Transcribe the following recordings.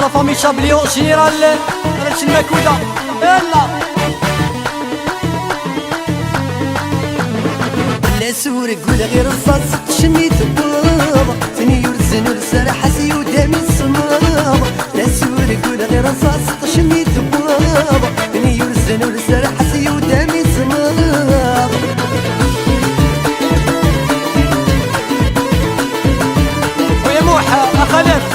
لا فامي شابليو جيران هادشي الماكودة يلا لا سورك ولا غير رصاص تشميت البابا ثاني يرزن ورسال حسي ودامي الصمام لا سورك ولا غير رصاص تشميت البابا ثاني يرزن ورسال حسي ودامي الصمام ويا موحى أخلف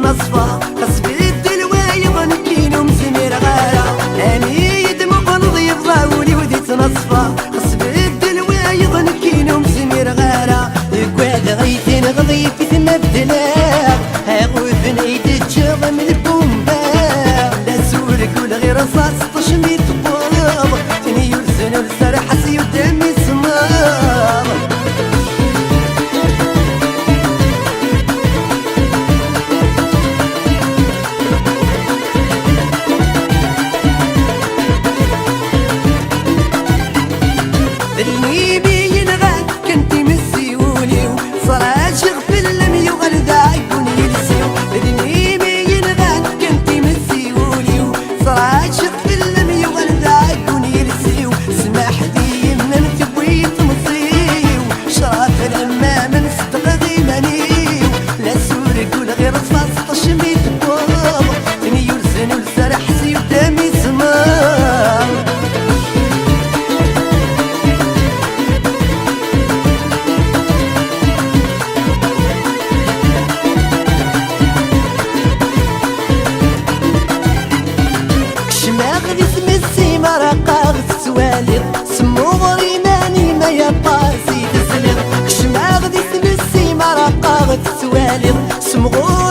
نصفى قصبي الدلوايض نكينو مزمير غارة اني يدمو قلبي يضاولي وديت نصفى قصبي الدلوايض نكينو مزمير غارة قواد غيتين غضي في ثم بدلاغ هاغوث نعيد تشغ من البومبا لا سورك ولا غير رصاص تشميت الطواب ثاني يرزن ورسال حسي ودامي الصمام اللي بينغاك كنتي مسيولي صراحة شغفل لم يغل ذا يكون يلسيو اللي بينغاك كنتي مسيولي صراحة شغفل لم يغل ذا يكون يلسيو سماح دي من تبويت مصيو شاف الأمام من صدق غيمانيو لا سورك ولا غير رصاص تشميت بابا ثاني يرزن ولسار حسي ودامي سمام رقاغ السوالغ سمو غريماني ما يباسي تسلغ كشماغ دي سمسي ما رقاغ السوالغ سمو